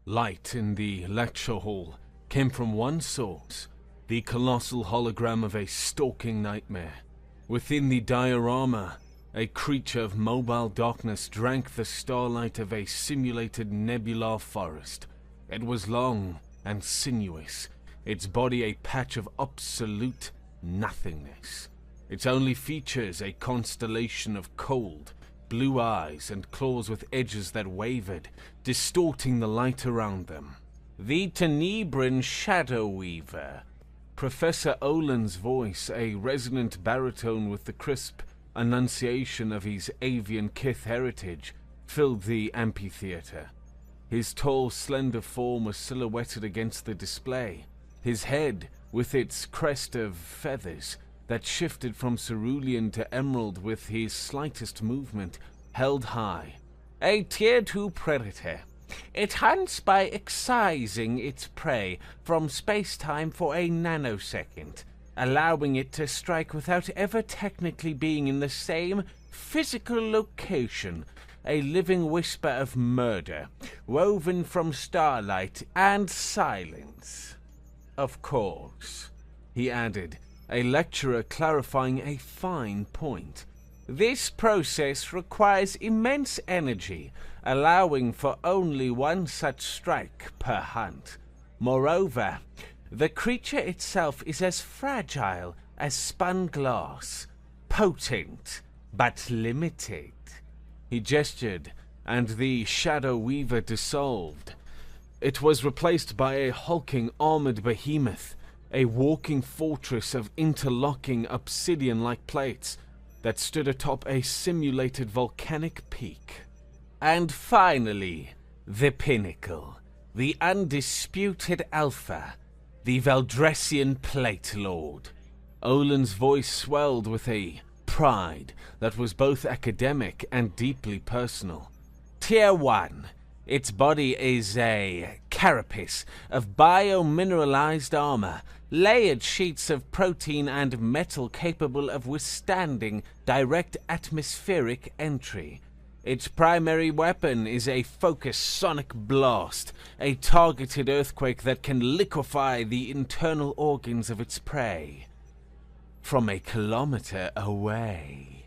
Light in the lecture hall came from one source, the colossal hologram of a stalking nightmare. Within the diorama, a creature of mobile darkness drank the starlight of a simulated nebular forest. It was long and sinuous, its body a patch of absolute nothingness. Its only features a constellation of cold, blue eyes and claws with edges that wavered, distorting the light around them. The Tenebran Shadow Weaver. Professor Olin's voice, a resonant baritone with the crisp enunciation of his avian kith heritage, filled the amphitheater. His tall, slender form was silhouetted against the display, his head, with its crest of feathers that shifted from cerulean to emerald with his slightest movement, held high. A Tier 2 predator. It hunts by excising its prey from space-time for a nanosecond, allowing it to strike without ever technically being in the same physical location. A living whisper of murder, woven from starlight and silence. Of course, he added, a lecturer clarifying a fine point. This process requires immense energy, allowing for only one such strike per hunt. Moreover, the creature itself is as fragile as spun glass, potent but limited. He gestured, and the Shadow Weaver dissolved. It was replaced by a hulking armored behemoth, a walking fortress of interlocking obsidian-like plates that stood atop a simulated volcanic peak. And finally, the pinnacle, the undisputed alpha, the Valdressian Plate Lord. Olin's voice swelled with a pride that was both academic and deeply personal. Tier 1. Its body is a carapace of biomineralized armor, layered sheets of protein and metal capable of withstanding direct atmospheric entry. Its primary weapon is a focused sonic blast, a targeted earthquake that can liquefy the internal organs of its prey from a kilometer away.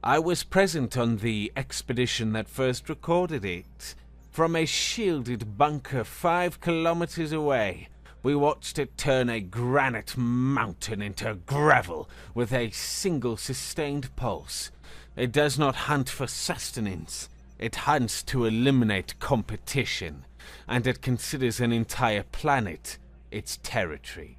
I was present on the expedition that first recorded it. From a shielded bunker 5 kilometers away, we watched it turn a granite mountain into gravel with a single sustained pulse. It does not hunt for sustenance. It hunts to eliminate competition, and it considers an entire planet its territory.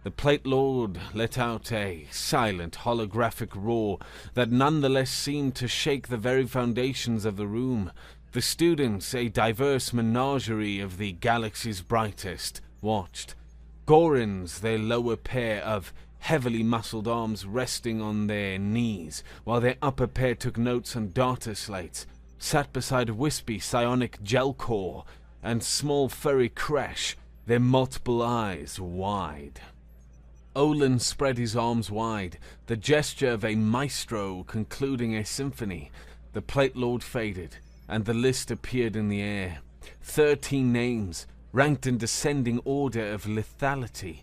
The Plate Lord let out a silent, holographic roar that nonetheless seemed to shake the very foundations of the room. The students, a diverse menagerie of the galaxy's brightest, watched. Gorons, their lower pair of heavily muscled arms resting on their knees, while their upper pair took notes on data slates, sat beside wispy psionic Gelcor and small furry Crash, their multiple eyes wide. Olin spread his arms wide, the gesture of a maestro concluding a symphony. The Plate Lord faded, and the list appeared in the air. 13 names, ranked in descending order of lethality,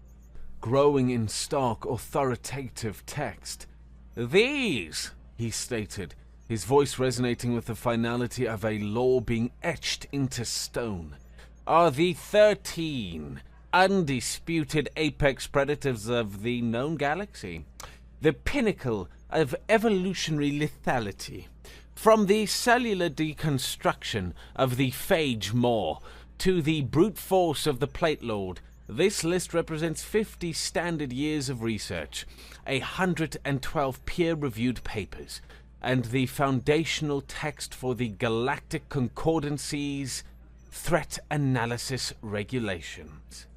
growing in stark, authoritative text. "These," he stated, his voice resonating with the finality of a law being etched into stone, "are the 13 undisputed apex predators of the known galaxy, the pinnacle of evolutionary lethality. From the cellular deconstruction of the phage maw to the brute force of the Plate Lord, this list represents 50 standard years of research, 112 peer-reviewed papers, and the foundational text for the Galactic Concordancy's Threat Analysis Regulations.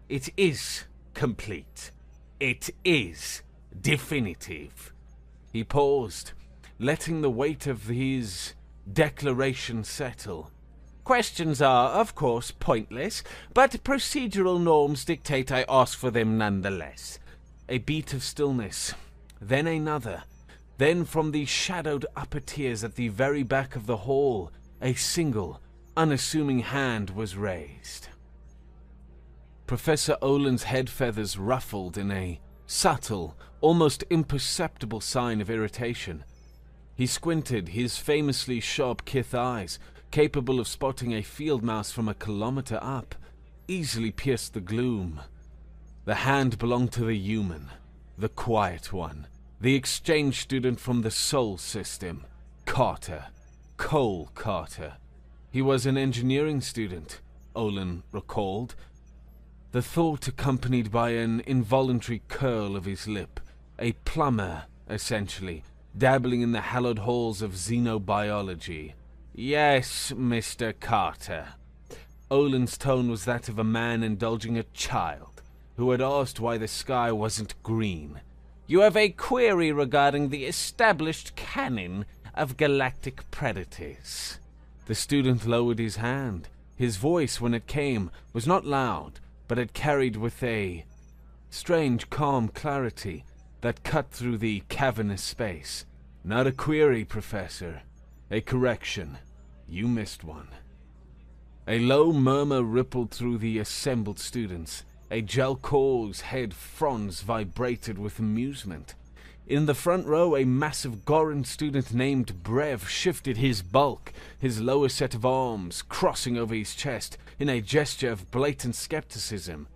It is complete. It is definitive." He paused, letting the weight of his declaration settle. "Questions are, of course, pointless, but procedural norms dictate I ask for them nonetheless." A beat of stillness, then another. Then from the shadowed upper tiers at the very back of the hall, a single, unassuming hand was raised. Professor Olin's head feathers ruffled in a subtle, almost imperceptible sign of irritation. He squinted, his famously sharp kith eyes, capable of spotting a field mouse from a kilometer up, easily pierced the gloom. The hand belonged to the human, the quiet one, the exchange student from the Sol system, Carter, Cole Carter. He was an engineering student, Olin recalled, the thought accompanied by an involuntary curl of his lip. A plumber, essentially, dabbling in the hallowed halls of xenobiology. Yes, Mr. Carter. Olin's tone was that of a man indulging a child who had asked why the sky wasn't green. You have a query regarding the established canon of galactic predators. The student lowered his hand. His voice, when it came, was not loud, but it carried with a strange, calm clarity that cut through the cavernous space. Not a query, Professor. A correction. You missed one. A low murmur rippled through the assembled students. A Jelkor's head fronds vibrated with amusement. In the front row, a massive Goran student named Brev shifted his bulk, his lower set of arms crossing over his chest in a gesture of blatant skepticism.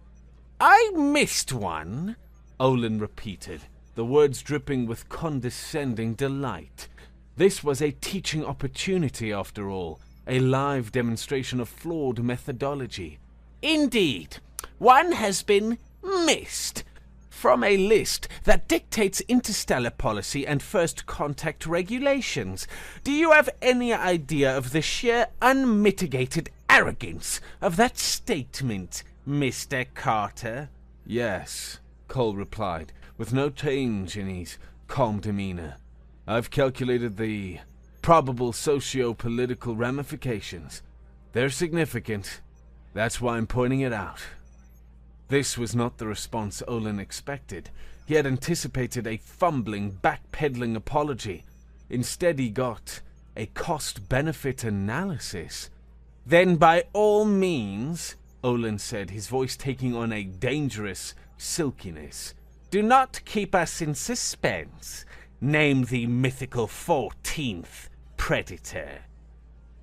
I missed one, Olin repeated, the words dripping with condescending delight. This was a teaching opportunity, after all, a live demonstration of flawed methodology. Indeed, one has been missed from a list that dictates interstellar policy and first contact regulations. Do you have any idea of the sheer unmitigated arrogance of that statement, Mr. Carter? Yes, Cole replied, with no change in his calm demeanor. I've calculated the probable socio-political ramifications. They're significant. That's why I'm pointing it out. This was not the response Olin expected. He had anticipated a fumbling, backpedaling apology. Instead, he got a cost-benefit analysis. Then by all means, Olin said, his voice taking on a dangerous silkiness, do not keep us in suspense. Name the mythical 14th predator.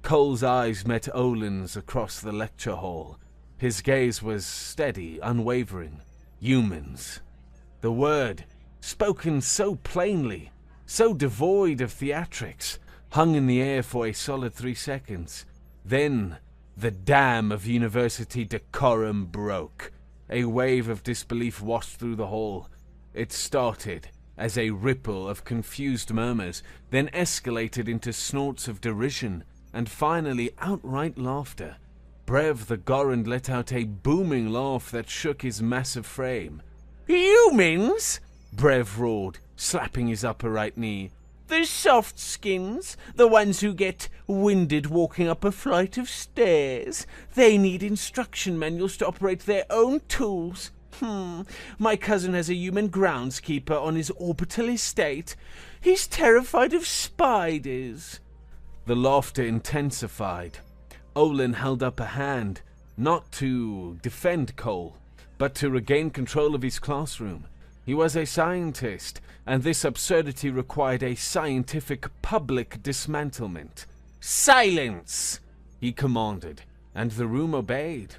Cole's eyes met Olin's across the lecture hall. His gaze was steady, unwavering. Humans. The word, spoken so plainly, so devoid of theatrics, hung in the air for a solid 3 seconds. Then, the dam of university decorum broke. A wave of disbelief washed through the hall. It started as a ripple of confused murmurs, then escalated into snorts of derision, and finally outright laughter. Brev the Goran let out a booming laugh that shook his massive frame. Humans! Brev roared, slapping his upper right knee. The soft skins, the ones who get winded walking up a flight of stairs. They need instruction manuals to operate their own tools. My cousin has a human groundskeeper on his orbital estate. He's terrified of spiders. The laughter intensified. Olin held up a hand, not to defend Cole, but to regain control of his classroom. He was a scientist, and this absurdity required a scientific public dismantlement. Silence! He commanded, and the room obeyed.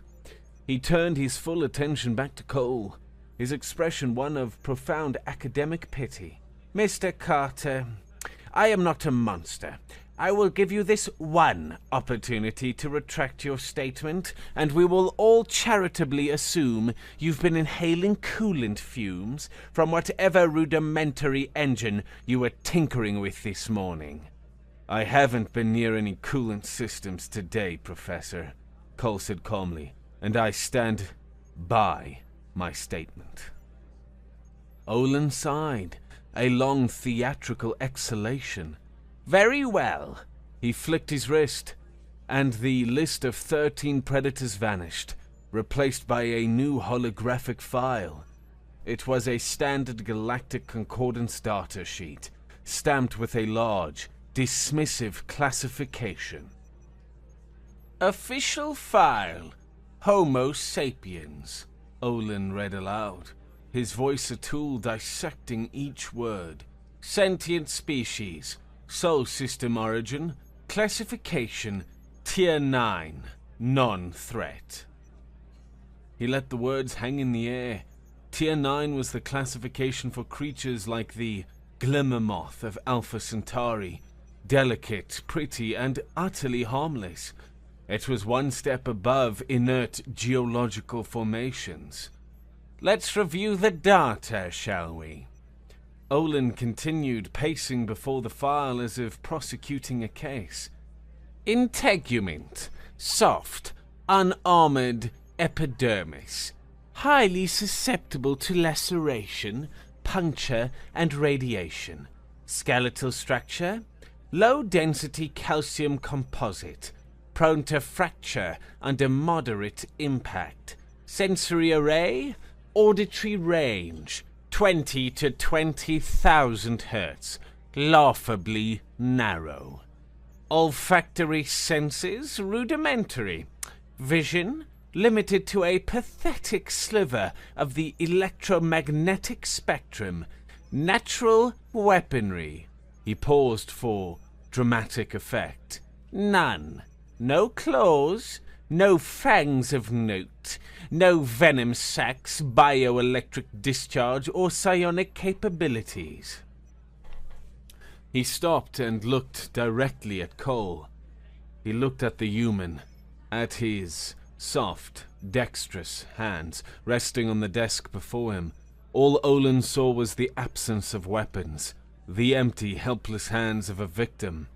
He turned his full attention back to Cole, his expression one of profound academic pity. Mr. Carter, I am not a monster. I will give you this one opportunity to retract your statement, and we will all charitably assume you've been inhaling coolant fumes from whatever rudimentary engine you were tinkering with this morning. I haven't been near any coolant systems today, Professor, Cole said calmly, and I stand by my statement. Olin sighed, a long theatrical exhalation. Very well. He flicked his wrist, and the list of 13 predators vanished, replaced by a new holographic file. It was a standard galactic concordance data sheet, stamped with a large, dismissive classification. Official file, Homo sapiens, Olin read aloud, his voice a tool dissecting each word. Sentient species, Sol system origin, classification, Tier 9, non-threat. He let the words hang in the air. Tier 9 was the classification for creatures like the glimmer moth of Alpha Centauri, delicate, pretty, and utterly harmless. It was one step above inert geological formations. Let's review the data, shall we? Olin continued, pacing before the file as if prosecuting a case. Integument, soft, unarmored epidermis, highly susceptible to laceration, puncture, and radiation. Skeletal structure, low-density calcium composite, prone to fracture under moderate impact. Sensory array, auditory range, 20 to 20,000 Hertz, laughably narrow. Olfactory senses, rudimentary. Vision, limited to a pathetic sliver of the electromagnetic spectrum. Natural weaponry. He paused for dramatic effect. None. No claws, no fangs of note, no venom sacs, bioelectric discharge, or psionic capabilities. He stopped and looked directly at Cole. He looked at the human, at his soft, dexterous hands resting on the desk before him. All Olin saw was the absence of weapons, the empty, helpless hands of a victim.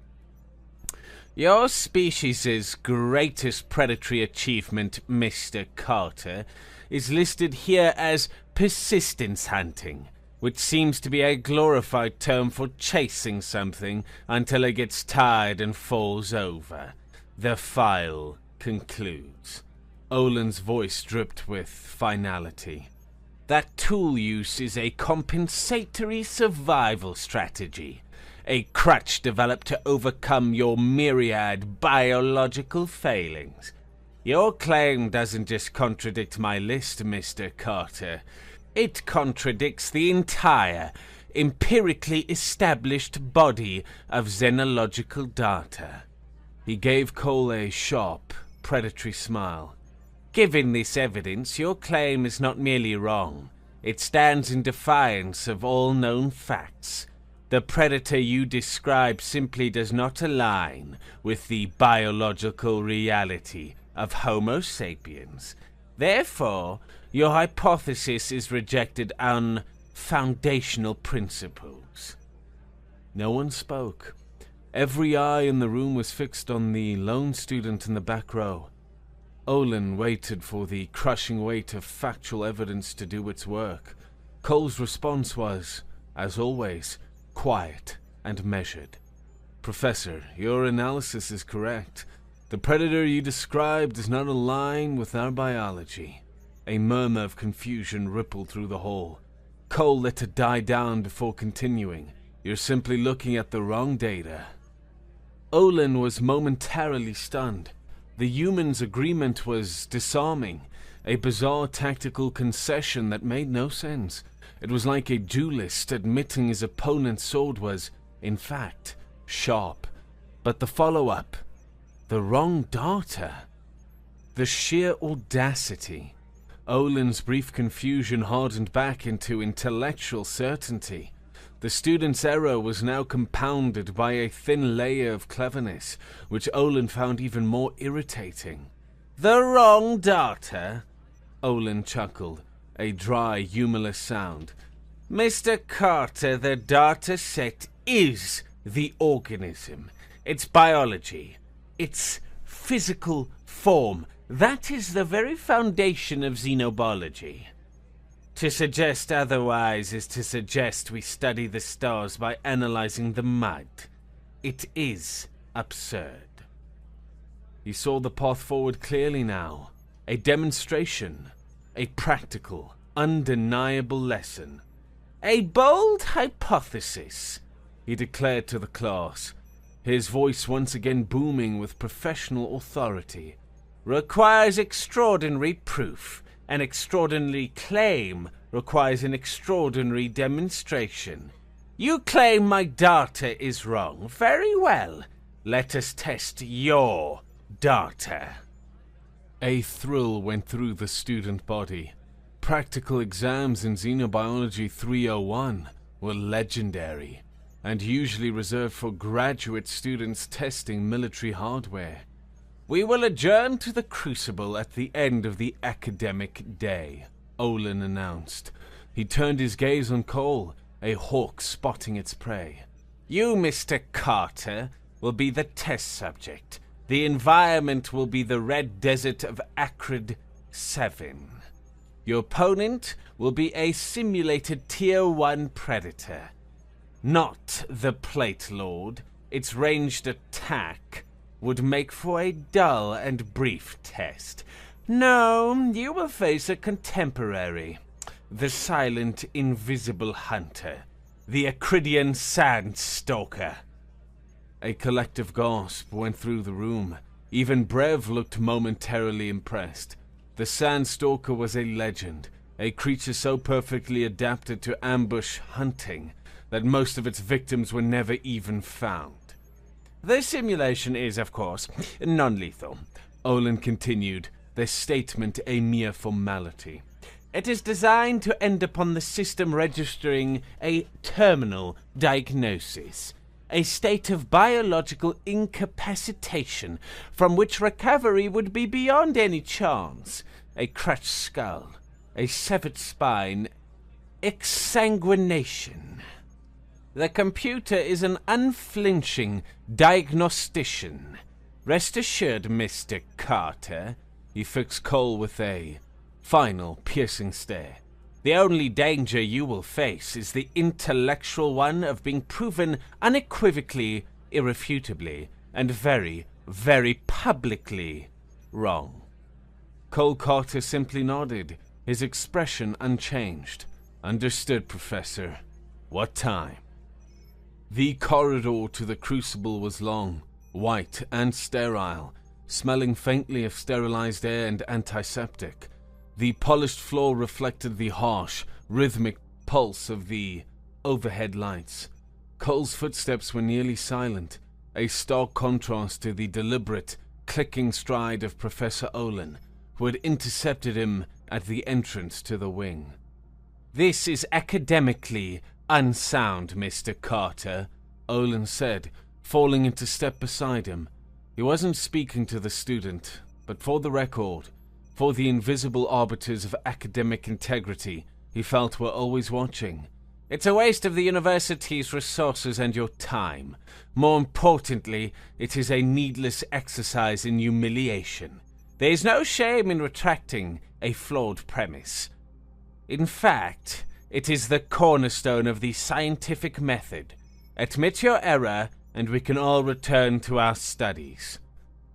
Your species' greatest predatory achievement, Mr. Carter, is listed here as persistence hunting, which seems to be a glorified term for chasing something until it gets tired and falls over. The file concludes. Olin's voice dripped with finality. That tool use is a compensatory survival strategy. A crutch developed to overcome your myriad biological failings. Your claim doesn't just contradict my list, Mr. Carter. It contradicts the entire, empirically established body of xenological data. He gave Cole a sharp, predatory smile. Given this evidence, your claim is not merely wrong. It stands in defiance of all known facts. The predator you describe simply does not align with the biological reality of Homo sapiens. Therefore, your hypothesis is rejected on foundational principles. No one spoke. Every eye in the room was fixed on the lone student in the back row. Olin waited for the crushing weight of factual evidence to do its work. Cole's response was, as always, quiet and measured. Professor, your analysis is correct. The predator you described does not align with our biology. A murmur of confusion rippled through the hall. Cole let it die down before continuing. You're simply looking at the wrong data. Olin was momentarily stunned. The human's agreement was disarming, a bizarre tactical concession that made no sense. It was like a duelist admitting his opponent's sword was, in fact, sharp. But the follow-up, the wrong data, the sheer audacity. Olin's brief confusion hardened back into intellectual certainty. The student's error was now compounded by a thin layer of cleverness, which Olin found even more irritating. The wrong data? Olin chuckled, a dry, humorless sound. Mr. Carter, the data set is the organism. Its biology. Its physical form. That is the very foundation of xenobiology. To suggest otherwise is to suggest we study the stars by analyzing the mud. It is absurd. He saw the path forward clearly now. A demonstration. A practical, undeniable lesson. A bold hypothesis, he declared to the class. his voice once again booming with professional authority, requires extraordinary proof. An extraordinary claim requires an extraordinary demonstration. You claim my data is wrong. Very well. Let us test your data. A thrill went through the student body. Practical exams in Xenobiology 301 were legendary, and usually reserved for graduate students testing military hardware. We will adjourn to the Crucible at the end of the academic day, Olin announced. He turned his gaze on Cole, a hawk spotting its prey. You, Mr. Carter, will be the test subject. The environment will be the red desert of Acrid 7. Your opponent will be a simulated Tier 1 predator. Not the Plate Lord. Its ranged attack would make for a dull and brief test. No, you will face a contemporary. The silent, invisible hunter. The Acridian Sandstalker. A collective gasp went through the room. Even Brev looked momentarily impressed. The Sandstalker was a legend, a creature so perfectly adapted to ambush hunting that most of its victims were never even found. This simulation is, of course, non-lethal, Olin continued, their statement a mere formality. It is designed to end upon the system registering a terminal diagnosis, a state of biological incapacitation from which recovery would be beyond any chance, a crushed skull, a severed spine, exsanguination. The computer is an unflinching diagnostician. Rest assured, Mr. Carter, he fixed Cole with a final, piercing stare. The only danger you will face is the intellectual one of being proven unequivocally, irrefutably, and very, very publicly wrong. Cole Carter simply nodded, his expression unchanged. Understood, Professor. What time? The corridor to the Crucible was long, white and sterile, smelling faintly of sterilized air and antiseptic. The polished floor reflected the harsh, rhythmic pulse of the overhead lights. Cole's footsteps were nearly silent, a stark contrast to the deliberate, clicking stride of Professor Olin, who had intercepted him at the entrance to the wing. This is academically unsound, Mr. Carter, Olin said, falling into step beside him. He wasn't speaking to the student, but for the record, for the invisible arbiters of academic integrity he felt were always watching. It's a waste of the university's resources and your time. More importantly, it is a needless exercise in humiliation. There is no shame in retracting a flawed premise. In fact, it is the cornerstone of the scientific method. Admit your error, and we can all return to our studies.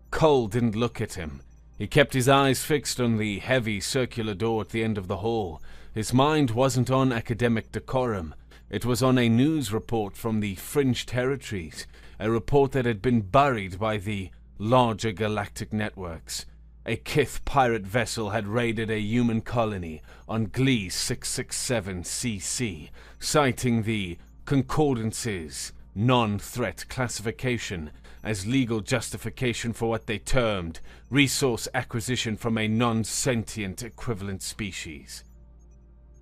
Cole didn't look at him. He kept his eyes fixed on the heavy circular door at the end of the hall. His mind wasn't on academic decorum. It was on a news report from the fringe territories, a report that had been buried by the larger galactic networks. A Kith pirate vessel had raided a human colony on Glee 667cc, citing the Concordance's non-threat classification as legal justification for what they termed resource acquisition from a non-sentient equivalent species.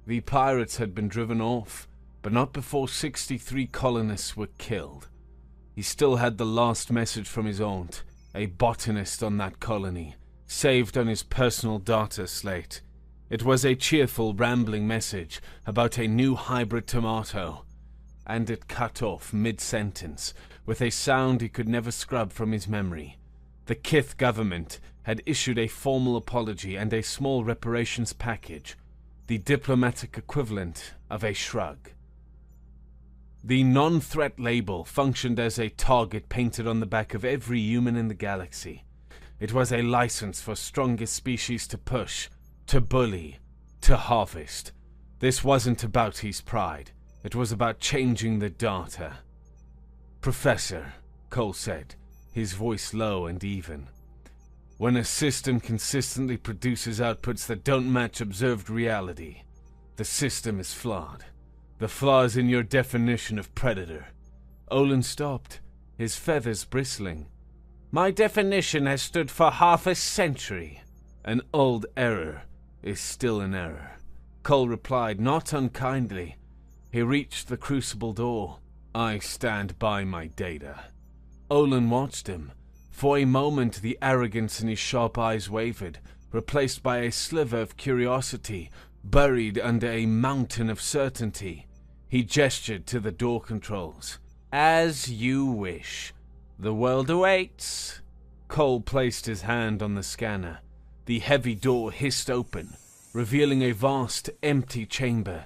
The pirates had been driven off, but not before 63 colonists were killed. He still had the last message from his aunt, a botanist on that colony, saved on his personal data slate. It was a cheerful, rambling message about a new hybrid tomato, and it cut off mid-sentence with a sound he could never scrub from his memory. The Kith government had issued a formal apology and a small reparations package, the diplomatic equivalent of a shrug. The non-threat label functioned as a target painted on the back of every human in the galaxy. It was a license for strongest species to push, to bully, to harvest. This wasn't about his pride. It was about changing the data. Professor, Cole said, his voice low and even. When a system consistently produces outputs that don't match observed reality, the system is flawed. The flaw is in your definition of predator. Olin stopped, his feathers bristling. My definition has stood for half a century. An old error is still an error. Cole replied, not unkindly. He reached the crucible door. I stand by my data. Olin watched him. For a moment the arrogance in his sharp eyes wavered, replaced by a sliver of curiosity, buried under a mountain of certainty. He gestured to the door controls. As you wish. The world awaits. Cole placed his hand on the scanner. The heavy door hissed open, revealing a vast, empty chamber.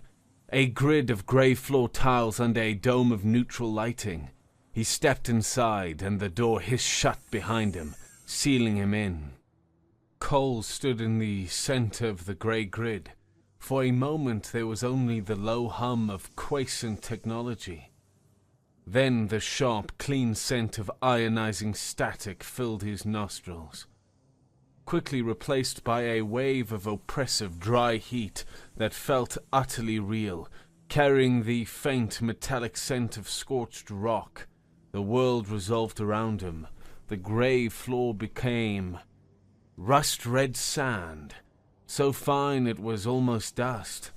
A grid of grey floor tiles under a dome of neutral lighting. He stepped inside, and the door hissed shut behind him, sealing him in. Cole stood in the center of the grey grid. For a moment there was only the low hum of quiescent technology. Then the sharp, clean scent of ionizing static filled his nostrils, quickly replaced by a wave of oppressive dry heat that felt utterly real, carrying the faint metallic scent of scorched rock. The world resolved around him. The grey floor became rust-red sand, so fine it was almost dust.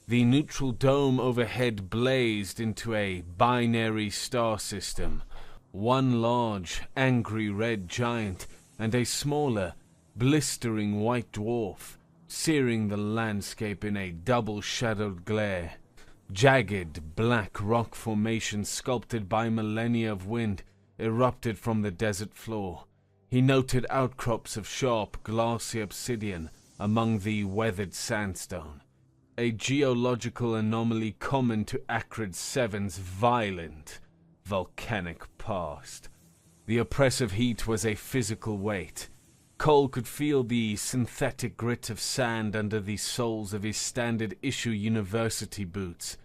The neutral dome overhead blazed into a binary star system, one large, angry red giant and a smaller, blistering white dwarf, searing the landscape in a double-shadowed glare. Jagged, black rock formations sculpted by millennia of wind erupted from the desert floor. He noted outcrops of sharp, glassy obsidian among the weathered sandstone, a geological anomaly common to Acrid Seven's violent, volcanic past. The oppressive heat was a physical weight. Cole could feel the synthetic grit of sand under the soles of his standard-issue university boots.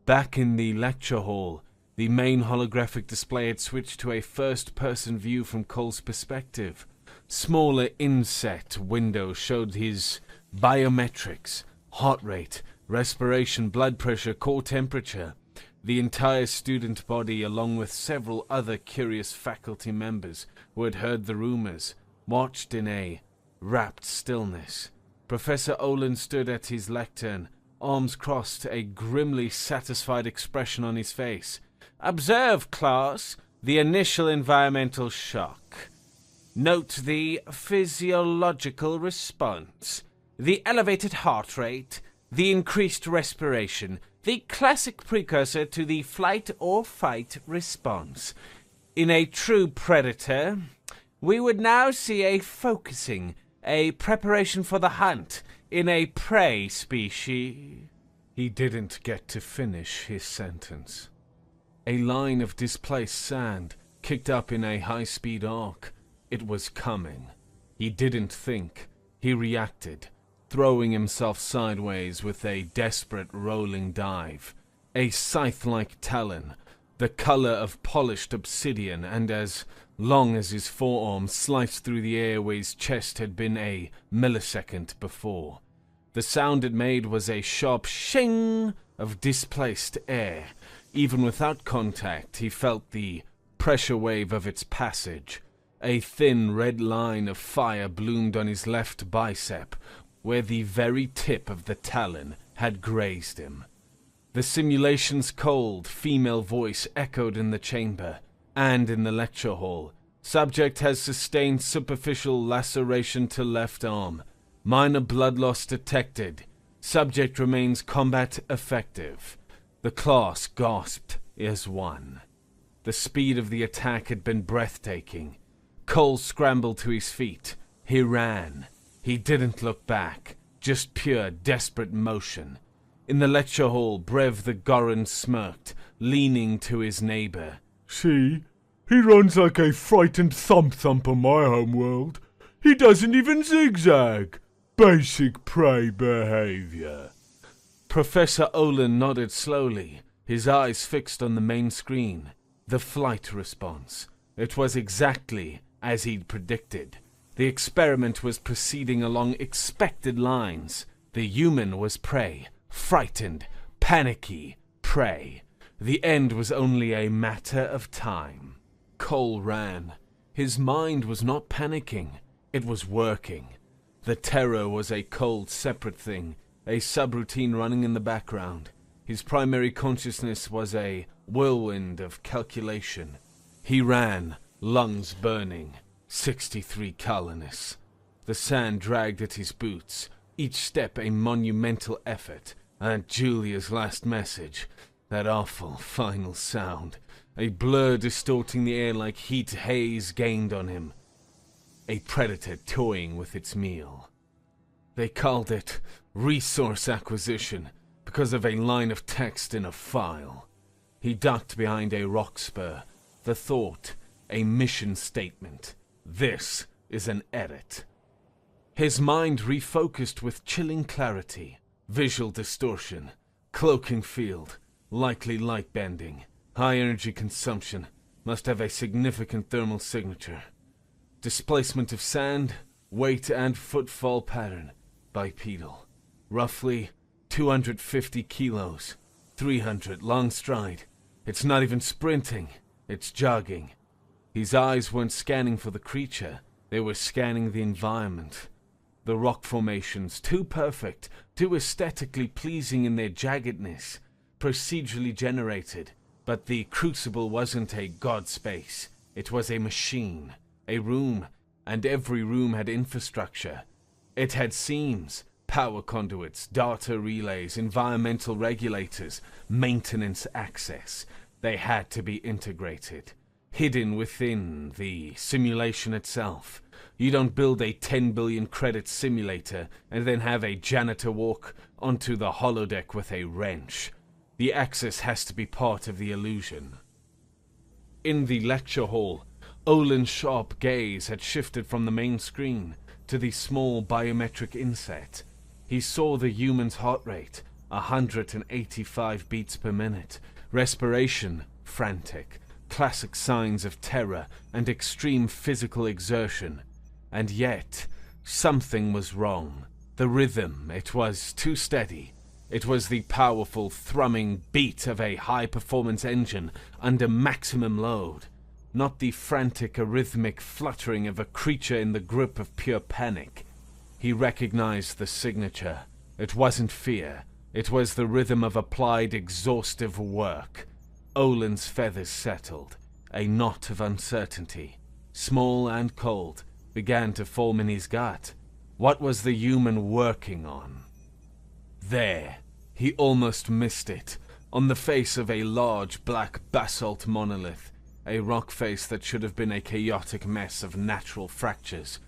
Back in the lecture hall, the main holographic display had switched to a first-person view from Cole's perspective. Smaller inset windows showed his biometrics, heart rate, respiration, blood pressure, core temperature. The entire student body, along with several other curious faculty members who had heard the rumors, watched in a rapt stillness. Professor Olin stood at his lectern, arms crossed, a grimly satisfied expression on his face. Observe, class, the initial environmental shock. Note the physiological response, the elevated heart rate, the increased respiration, the classic precursor to the flight or fight response. In a true predator, we would now see a focusing, a preparation for the hunt in a prey species. He didn't get to finish his sentence. A line of displaced sand kicked up in a high-speed arc. It was coming. He didn't think. He reacted, throwing himself sideways with a desperate rolling dive. A scythe-like talon, the color of polished obsidian, and as long as his forearm sliced through the air where his chest had been a millisecond before. The sound it made was a sharp shing of displaced air. Even without contact, he felt the pressure wave of its passage. A thin red line of fire bloomed on his left bicep, where the very tip of the talon had grazed him. The simulation's cold, female voice echoed in the chamber and in the lecture hall. Subject has sustained superficial laceration to left arm. Minor blood loss detected. Subject remains combat effective. The class gasped as one. The speed of the attack had been breathtaking. Cole scrambled to his feet. He ran. He didn't look back, just pure, desperate motion. In the lecture hall, Brev the Goran smirked, leaning to his neighbor. See, he runs like a frightened thump-thump on my homeworld. He doesn't even zigzag. Basic prey behavior. Professor Olin nodded slowly, his eyes fixed on the main screen. The flight response. It was exactly as he'd predicted. The experiment was proceeding along expected lines. The human was prey, frightened, panicky prey. The end was only a matter of time. Cole ran. His mind was not panicking. It was working. The terror was a cold, separate thing, a subroutine running in the background. His primary consciousness was a whirlwind of calculation. He ran, lungs burning. 63 colonists. The sand dragged at his boots, each step a monumental effort. Aunt Julia's last message, that awful final sound, a blur distorting the air like heat haze gained on him. A predator toying with its meal. They called it resource acquisition because of a line of text in a file. He ducked behind a rock spur. The thought, a mission statement. This is an edit. His mind refocused with chilling clarity. Visual distortion, cloaking field, likely light bending, high energy consumption, must have a significant thermal signature. Displacement of sand, weight and footfall pattern, bipedal. Roughly 250 kilos, 300 long stride. It's not even sprinting, it's jogging. His eyes weren't scanning for the creature, they were scanning the environment. The rock formations, too perfect, too aesthetically pleasing in their jaggedness, procedurally generated. But the crucible wasn't a god space, it was a machine, a room, and every room had infrastructure. It had seams, power conduits, data relays, environmental regulators, maintenance access. They had to be integrated. Hidden within the simulation itself. You don't build a 10 billion credit simulator and then have a janitor walk onto the holodeck with a wrench. The access has to be part of the illusion. In the lecture hall, Olin's sharp gaze had shifted from the main screen to the small biometric inset. He saw the human's heart rate, 185 beats per minute, respiration frantic, classic signs of terror and extreme physical exertion. And yet, something was wrong. The rhythm, it was too steady. It was the powerful, thrumming beat of a high-performance engine under maximum load, not the frantic, arrhythmic fluttering of a creature in the grip of pure panic. He recognized the signature. It wasn't fear. It was the rhythm of applied, exhaustive work. Olin's feathers settled. A knot of uncertainty, small and cold, began to form in his gut. What was the human working on? There, he almost missed it, on the face of a large black basalt monolith, a rock face that should have been a chaotic mess of natural fractures.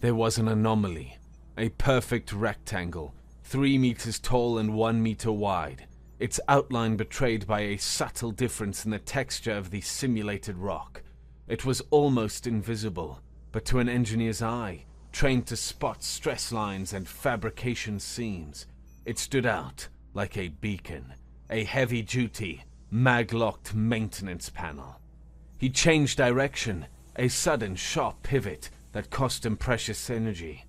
There was an anomaly, a perfect rectangle, 3 meters tall and 1 meter wide, its outline betrayed by a subtle difference in the texture of the simulated rock. It was almost invisible, but to an engineer's eye, trained to spot stress lines and fabrication seams, it stood out like a beacon, a heavy-duty, mag-locked maintenance panel. He changed direction, a sudden sharp pivot that cost him precious energy,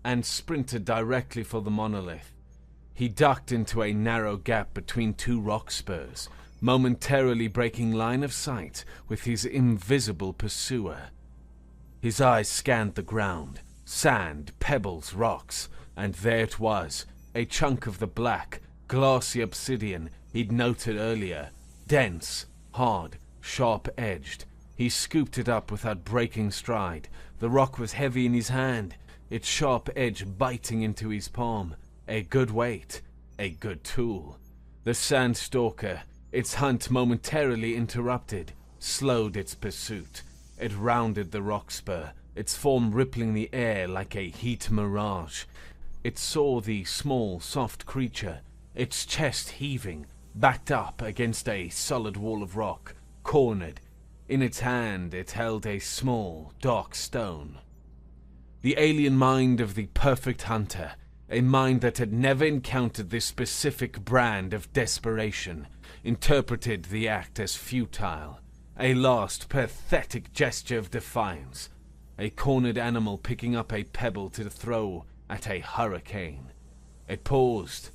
and sprinted directly for the monolith. He ducked into a narrow gap between 2 rock spurs, momentarily breaking line of sight with his invisible pursuer. His eyes scanned the ground, sand, pebbles, rocks, and there it was, a chunk of the black, glassy obsidian he'd noted earlier, dense, hard, sharp-edged. He scooped it up without breaking stride. The rock was heavy in his hand, its sharp edge biting into his palm. A good weight, a good tool. The sand stalker, its hunt momentarily interrupted, slowed its pursuit. It rounded the rock spur, its form rippling the air like a heat mirage. It saw the small, soft creature, its chest heaving, backed up against a solid wall of rock, cornered. In its hand it held a small, dark stone. The alien mind of the perfect hunter, a mind that had never encountered this specific brand of desperation, interpreted the act as futile, A last pathetic gesture of defiance. A cornered animal picking up a pebble to throw at a hurricane. It paused,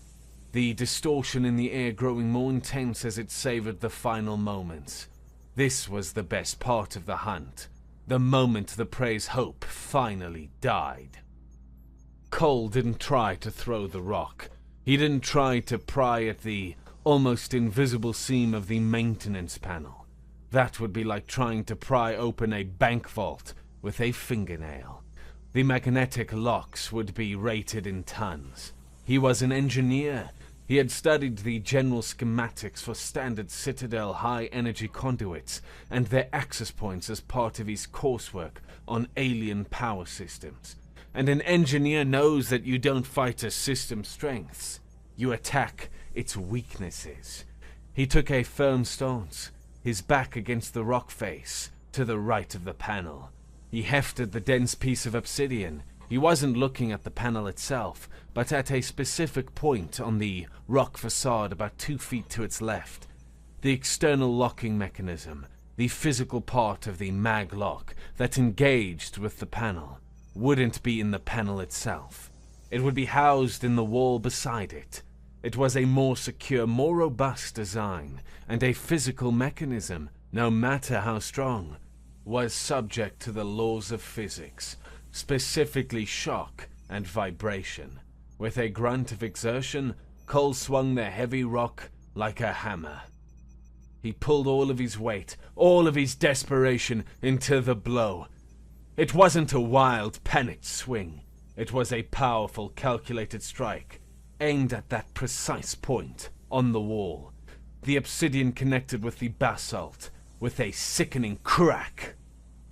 the distortion in the air growing more intense as it savored the final moments. This was the best part of the hunt, the moment the prey's hope finally died. Cole didn't try to throw the rock. He didn't try to pry at the almost invisible seam of the maintenance panel. That would be like trying to pry open a bank vault with a fingernail. The magnetic locks would be rated in tons. He was an engineer. He had studied the general schematics for standard Citadel high-energy conduits and their access points as part of his coursework on alien power systems. And an engineer knows that you don't fight a system's strengths. You attack its weaknesses. He took a firm stance, his back against the rock face, to the right of the panel. He hefted the dense piece of obsidian. He wasn't looking at the panel itself, but at a specific point on the rock facade about 2 feet to its left. The external locking mechanism, the physical part of the mag lock that engaged with the panel, wouldn't be in the panel itself. It would be housed in the wall beside it. It was a more secure, more robust design, and a physical mechanism, no matter how strong, was subject to the laws of physics, specifically shock and vibration. With a grunt of exertion, Cole swung the heavy rock like a hammer. He pulled all of his weight, all of his desperation into the blow. It wasn't a wild, panicked swing. It was a powerful, calculated strike, aimed at that precise point on the wall. The obsidian connected with the basalt with a sickening crack.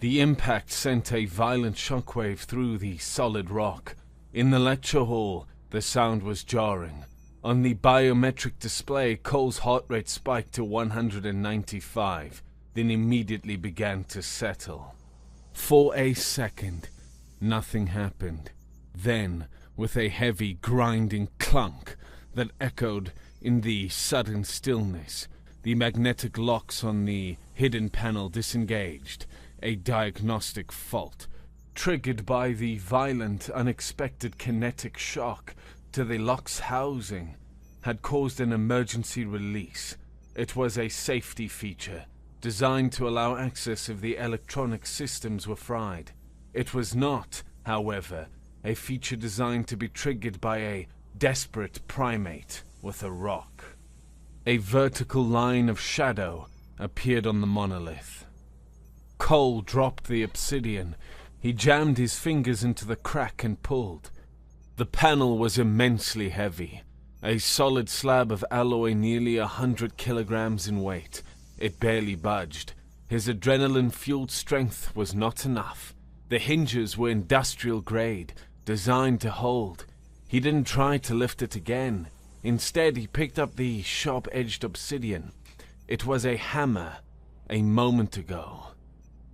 The impact sent a violent shockwave through the solid rock. In the lecture hall, the sound was jarring. On the biometric display, Cole's heart rate spiked to 195, then immediately began to settle. For a second, nothing happened. Then, with a heavy, grinding clunk that echoed in the sudden stillness, the magnetic locks on the hidden panel disengaged. A diagnostic fault, triggered by the violent, unexpected kinetic shock to the lock's housing, had caused an emergency release. It was a safety feature, designed to allow access if the electronic systems were fried. It was not, however, a feature designed to be triggered by a desperate primate with a rock. A vertical line of shadow appeared on the monolith. Cole dropped the obsidian. He jammed his fingers into the crack and pulled. The panel was immensely heavy, a solid slab of alloy nearly 100 kilograms in weight. It barely budged. His adrenaline-fueled strength was not enough. The hinges were industrial grade, designed to hold. He didn't try to lift it again. Instead, he picked up the sharp-edged obsidian. It was a hammer a moment ago.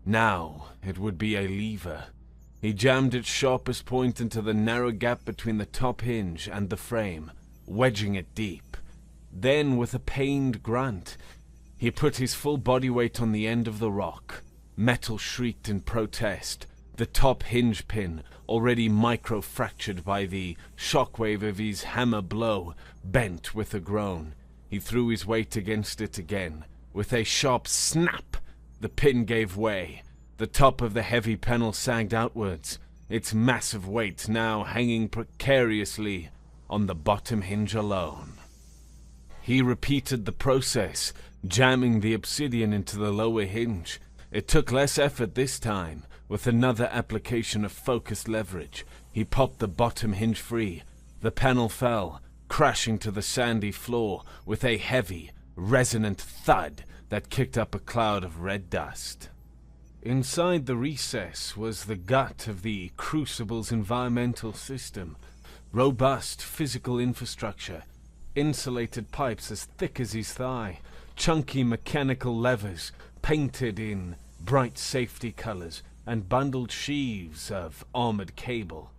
Now it would be a lever. He jammed its sharpest point into the narrow gap between the top hinge and the frame, wedging it deep. Then, with a pained grunt, he put his full body weight on the end of the rock. Metal shrieked in protest. The top hinge pin, already micro-fractured by the shockwave of his hammer blow, bent with a groan. He threw his weight against it again. With a sharp snap, the pin gave way. The top of the heavy panel sagged outwards, its massive weight now hanging precariously on the bottom hinge alone. He repeated the process, jamming the obsidian into the lower hinge. It took less effort this time. With another application of focused leverage, he popped the bottom hinge free. The panel fell, crashing to the sandy floor with a heavy, resonant thud that kicked up a cloud of red dust. Inside the recess was the gut of the Crucible's environmental system. Robust physical infrastructure, insulated pipes as thick as his thigh, chunky mechanical levers painted in bright safety colors, and bundled sheaves of armored cable.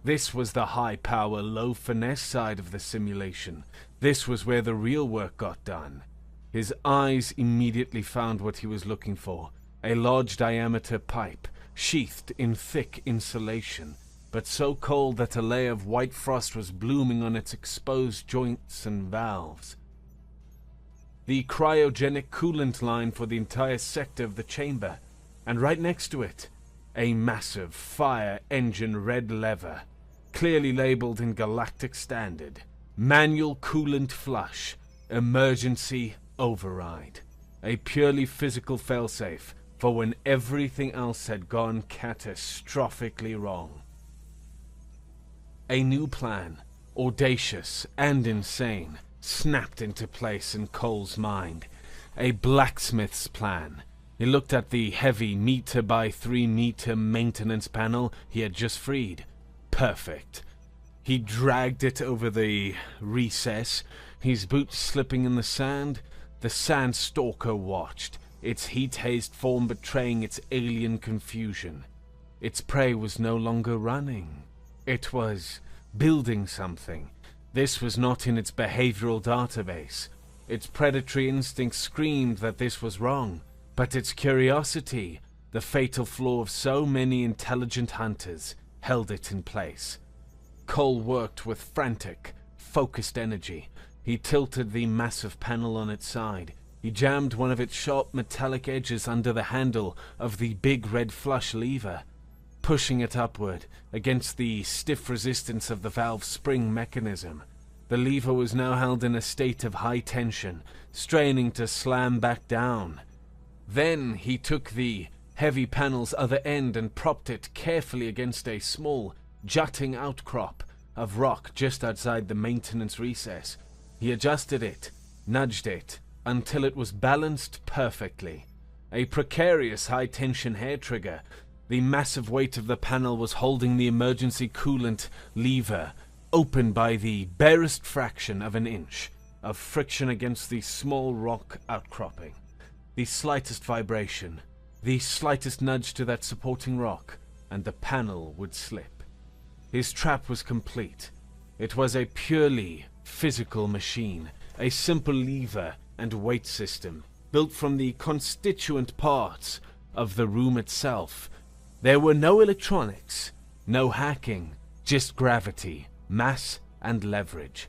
This was the high-power, low-finesse side of the simulation. This was where the real work got done. His eyes immediately found what he was looking for, a large diameter pipe, sheathed in thick insulation, but so cold that a layer of white frost was blooming on its exposed joints and valves. The cryogenic coolant line for the entire sector of the chamber, and right next to it, a massive fire engine red lever, clearly labeled in galactic standard, manual coolant flush, emergency override, a purely physical failsafe for when everything else had gone catastrophically wrong. A new plan, audacious and insane, snapped into place in Cole's mind. A blacksmith's plan. He looked at the heavy meter by 3 meter maintenance panel he had just freed. Perfect. He dragged it over the recess, his boots slipping in the sand. The sand stalker watched, its heat-hazed form betraying its alien confusion. Its prey was no longer running. It was building something. This was not in its behavioral database. Its predatory instinct screamed that this was wrong, but its curiosity, the fatal flaw of so many intelligent hunters, held it in place. Cole worked with frantic, focused energy. He tilted the massive panel on its side. He jammed one of its sharp metallic edges under the handle of the big red flush lever, pushing it upward against the stiff resistance of the valve spring mechanism. The lever was now held in a state of high tension, straining to slam back down. Then he took the heavy panel's other end and propped it carefully against a small, jutting outcrop of rock just outside the maintenance recess. He adjusted it, nudged it, until it was balanced perfectly. A precarious high-tension hair trigger. The massive weight of the panel was holding the emergency coolant lever, open by the barest fraction of an inch of friction against the small rock outcropping. The slightest vibration, the slightest nudge to that supporting rock, and the panel would slip. His trap was complete. It was a purely physical machine, a simple lever and weight system, built from the constituent parts of the room itself. There were no electronics, no hacking, just gravity, mass, and leverage.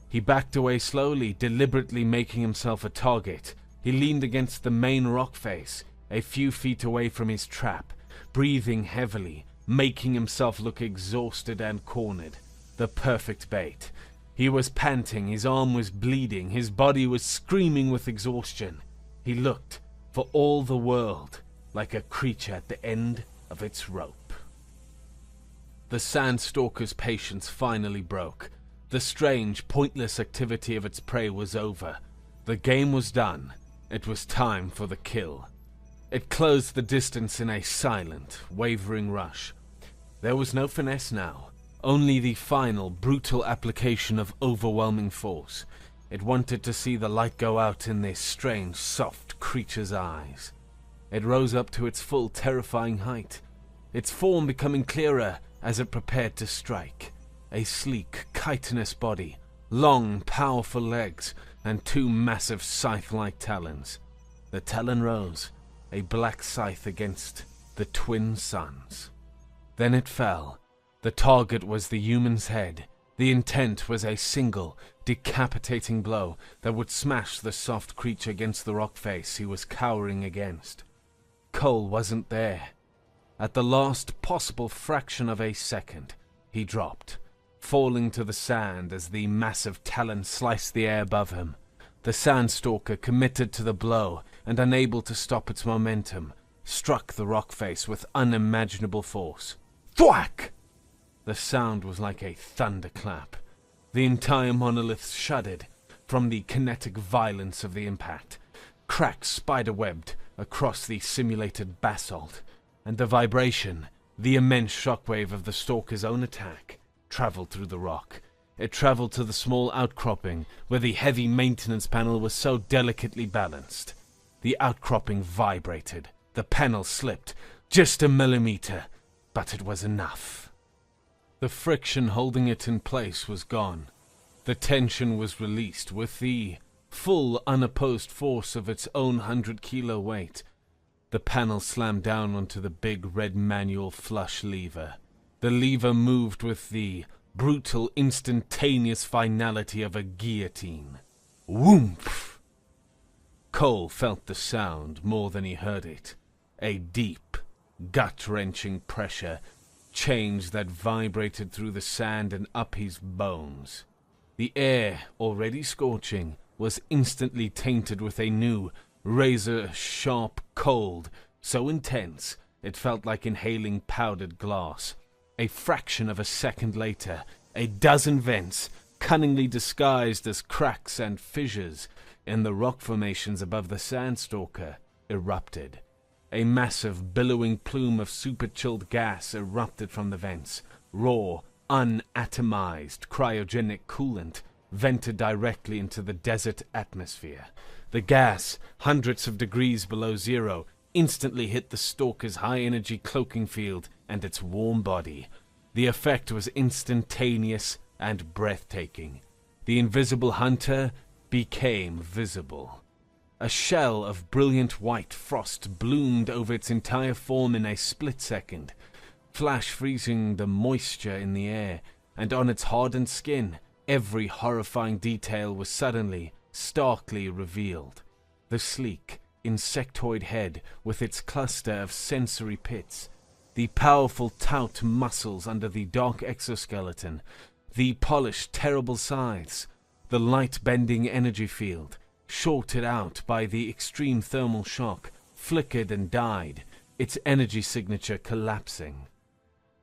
He backed away slowly, deliberately making himself a target. He leaned against the main rock face, a few feet away from his trap, breathing heavily, making himself look exhausted and cornered. The perfect bait. He was panting, his arm was bleeding, his body was screaming with exhaustion. He looked, for all the world, like a creature at the end of its rope. The Sandstalker's patience finally broke. The strange, pointless activity of its prey was over. The game was done. It was time for the kill. It closed the distance in a silent, wavering rush. There was no finesse now, only the final, brutal application of overwhelming force. It wanted to see the light go out in this strange, soft creature's eyes. It rose up to its full, terrifying height, its form becoming clearer as it prepared to strike. A sleek, chitinous body, long, powerful legs, and 2 massive scythe-like talons. The talon rose, a black scythe against the twin suns. Then it fell. The target was the human's head. The intent was a single, decapitating blow that would smash the soft creature against the rock face he was cowering against. Cole wasn't there. At the last possible fraction of a second, he dropped, falling to the sand as the massive talon sliced the air above him. The Sandstalker, committed to the blow and unable to stop its momentum, struck the rock face with unimaginable force. Thwack! The sound was like a thunderclap. The entire monolith shuddered from the kinetic violence of the impact, cracks spider-webbed across the simulated basalt, and the vibration, the immense shockwave of the Stalker's own attack, traveled through the rock. It traveled to the small outcropping where the heavy maintenance panel was so delicately balanced. The outcropping vibrated. The panel slipped, just a millimeter, but it was enough. The friction holding it in place was gone. The tension was released with the full unopposed force of its own 100-kilo weight. The panel slammed down onto the big red manual flush lever. The lever moved with the brutal, instantaneous finality of a guillotine. Whoomph! Cole felt the sound more than he heard it. A deep, gut-wrenching pressure, change that vibrated through the sand and up his bones. The air, already scorching, was instantly tainted with a new, razor-sharp cold, so intense it felt like inhaling powdered glass. A fraction of a second later, a dozen vents, cunningly disguised as cracks and fissures in the rock formations above the Sandstalker, erupted. A massive, billowing plume of super-chilled gas erupted from the vents. Raw, unatomized, cryogenic coolant vented directly into the desert atmosphere. The gas, hundreds of degrees below zero, instantly hit the Stalker's high-energy cloaking field and its warm body. The effect was instantaneous and breathtaking. The invisible hunter became visible. A shell of brilliant white frost bloomed over its entire form in a split second, flash freezing the moisture in the air, and on its hardened skin, every horrifying detail was suddenly, starkly revealed. The sleek, insectoid head with its cluster of sensory pits, the powerful taut muscles under the dark exoskeleton, the polished terrible scythes, the light-bending energy field, shorted out by the extreme thermal shock, flickered and died, its energy signature collapsing.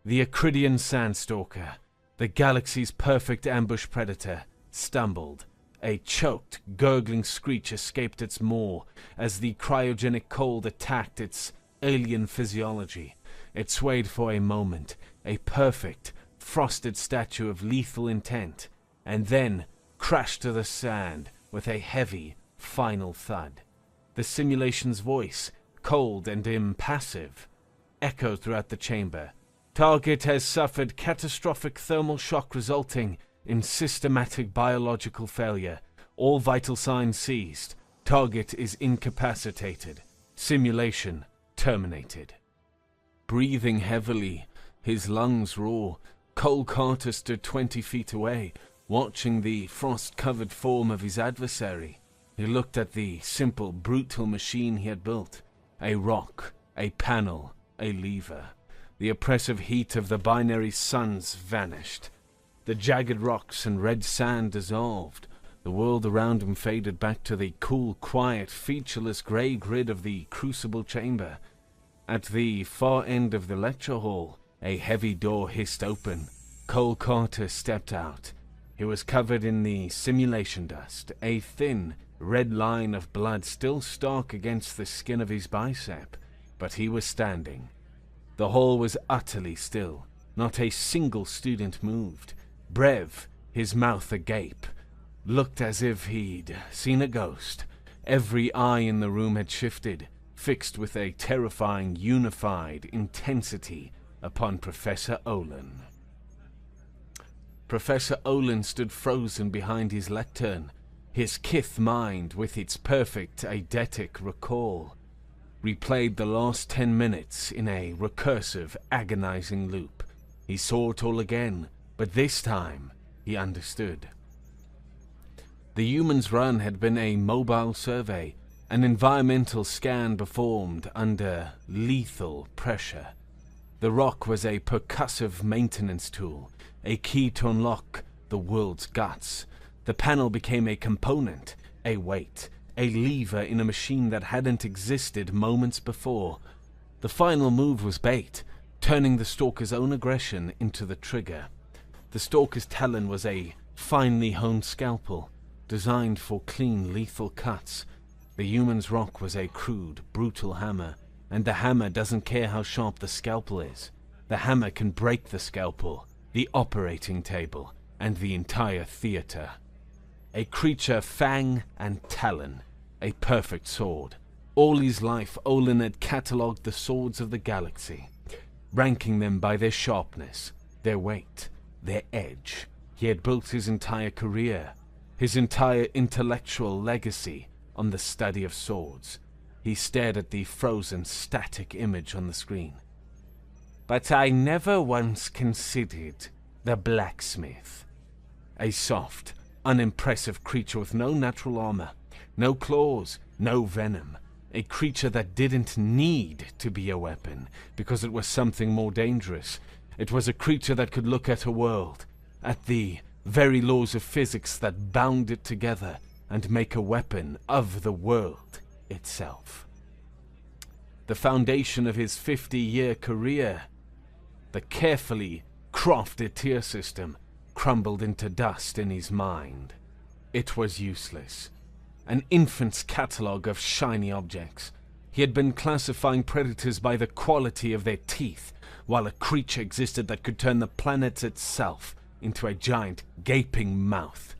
The Acridian Sandstalker, the galaxy's perfect ambush predator, stumbled. A choked, gurgling screech escaped its maw as the cryogenic cold attacked its alien physiology. It swayed for a moment, a perfect, frosted statue of lethal intent, and then crashed to the sand with a heavy, final thud. The simulation's voice, cold and impassive, echoed throughout the chamber. Target has suffered catastrophic thermal shock resulting in systematic biological failure. All vital signs ceased. Target is incapacitated. Simulation terminated. Breathing heavily, his lungs raw, Cole Carter stood 20 feet away, watching the frost-covered form of his adversary. He looked at the simple, brutal machine he had built. A rock, a panel, a lever. The oppressive heat of the binary suns vanished. The jagged rocks and red sand dissolved. The world around him faded back to the cool, quiet, featureless grey grid of the crucible chamber. At the far end of the lecture hall, a heavy door hissed open. Cole Carter stepped out. He was covered in the simulation dust, a thin, red line of blood still stark against the skin of his bicep, but he was standing. The hall was utterly still. Not a single student moved. Brev, his mouth agape, looked as if he'd seen a ghost. Every eye in the room had shifted, fixed with a terrifying, unified intensity upon Professor Olin. Professor Olin stood frozen behind his lectern, his kith mind, with its perfect eidetic recall, replayed the last 10 minutes in a recursive, agonizing loop. He saw it all again, but this time he understood. The Human's Run had been a mobile survey, an environmental scan performed under lethal pressure. The rock was a percussive maintenance tool, a key to unlock the world's guts. The panel became a component, a weight, a lever in a machine that hadn't existed moments before. The final move was bait, turning the Stalker's own aggression into the trigger. The Stalker's talon was a finely honed scalpel, designed for clean, lethal cuts. The Human's rock was a crude, brutal hammer, and the hammer doesn't care how sharp the scalpel is. The hammer can break the scalpel, the operating table, and the entire theater. A creature fang and talon, a perfect sword. All his life, Olin had catalogued the swords of the galaxy, ranking them by their sharpness, their weight, their edge. He had built his entire career his entire intellectual legacy on the study of swords. He stared at the frozen, static image on the screen. But I never once considered the blacksmith. A soft, unimpressive creature with no natural armor, no claws, no venom. A creature that didn't need to be a weapon because it was something more dangerous. It was a creature that could look at a world, at the very laws of physics that bound it together, and make a weapon of the world itself. The foundation of his 50-year career, the carefully crafted tier system, crumbled into dust in his mind. It was useless. An infant's catalogue of shiny objects. He had been classifying predators by the quality of their teeth, while a creature existed that could turn the planet itself into a giant gaping mouth.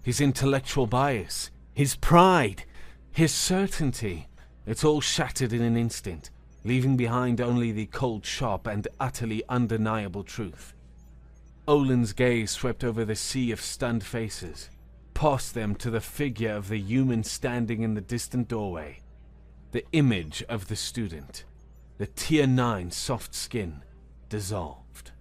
His intellectual bias, his pride, his certainty, it all shattered in an instant, leaving behind only the cold, sharp, and utterly undeniable truth. Olin's gaze swept over the sea of stunned faces, past them to the figure of the human standing in the distant doorway. The image of the student, the Tier 9 soft skin, dissolved.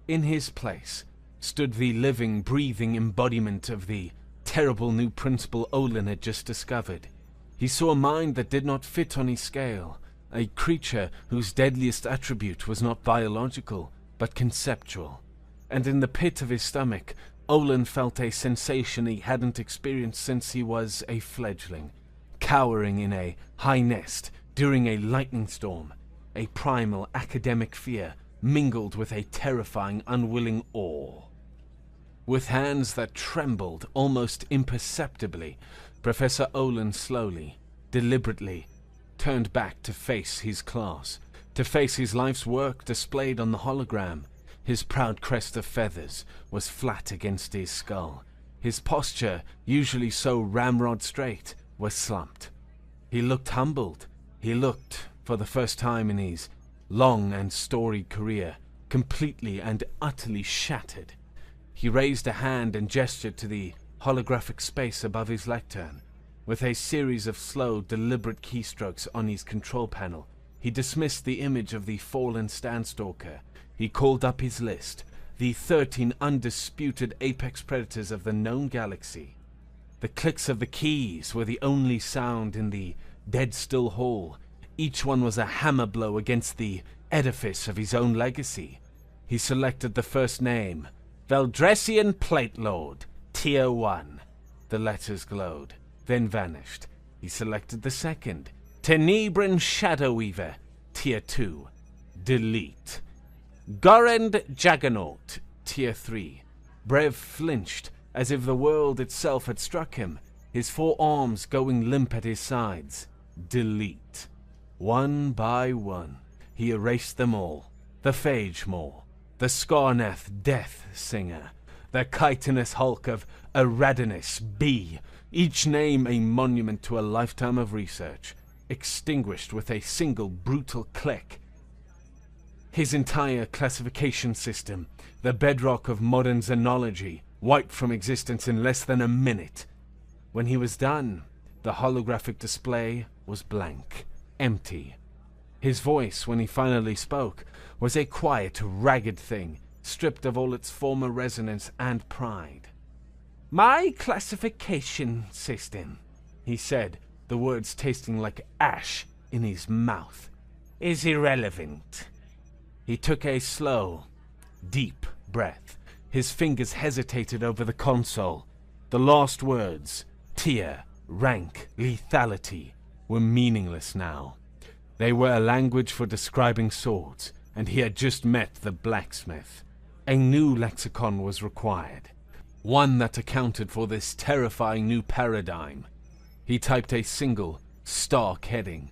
In his place stood the living, breathing embodiment of the terrible new principle Olin had just discovered. He saw a mind that did not fit on his scale, a creature whose deadliest attribute was not biological, but conceptual. And in the pit of his stomach, Olin felt a sensation he hadn't experienced since he was a fledgling, cowering in a high nest during a lightning storm, a primal academic fear mingled with a terrifying, unwilling awe. With hands that trembled almost imperceptibly, Professor Olin slowly, deliberately, turned back to face his class, to face his life's work displayed on the hologram. His proud crest of feathers was flat against his skull. His posture, usually so ramrod straight, was slumped. He looked humbled. He looked, for the first time in his long and storied career, completely and utterly shattered. He raised a hand and gestured to the holographic space above his lectern. With a series of slow, deliberate keystrokes on his control panel, he dismissed the image of the fallen Standstalker. He called up his list, the 13 undisputed apex predators of the known galaxy. The clicks of the keys were the only sound in the dead-still hall. Each one was a hammer blow against the edifice of his own legacy. He selected the first name, Valdressian Plate Lord, Tier 1. The letters glowed, then vanished. He selected the second, Tenebran Shadow Weaver, Tier 2. Delete. Gorend Juggernaut, Tier 3. Brev flinched, as if the world itself had struck him, his 4 arms going limp at his sides. Delete. One by one, he erased them all. The Phage Maw, the Skarnath Death Singer, the chitinous hulk of Eridanus B, each name a monument to a lifetime of research, extinguished with a single brutal click. His entire classification system, the bedrock of modern xenology, wiped from existence in less than a minute. When he was done, the holographic display was blank, empty. His voice, when he finally spoke, was a quiet, ragged thing, stripped of all its former resonance and pride. "My classification system," he said, the words tasting like ash in his mouth, "is irrelevant." He took a slow, deep breath. His fingers hesitated over the console. The last words, tier, rank, lethality, were meaningless now. They were a language for describing swords, and he had just met the blacksmith. A new lexicon was required, one that accounted for this terrifying new paradigm. He typed a single, stark heading.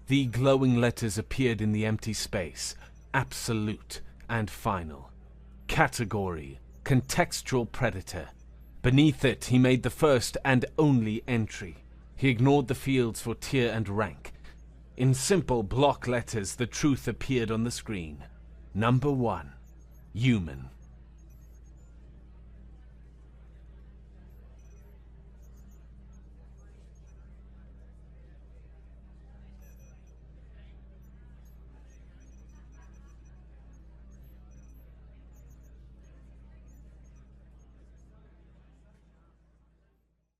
The glowing letters appeared in the empty space, absolute and final. Category, contextual predator. Beneath it, he made the first and only entry. He ignored the fields for tier and rank. In simple block letters, the truth appeared on the screen. Number 1, human.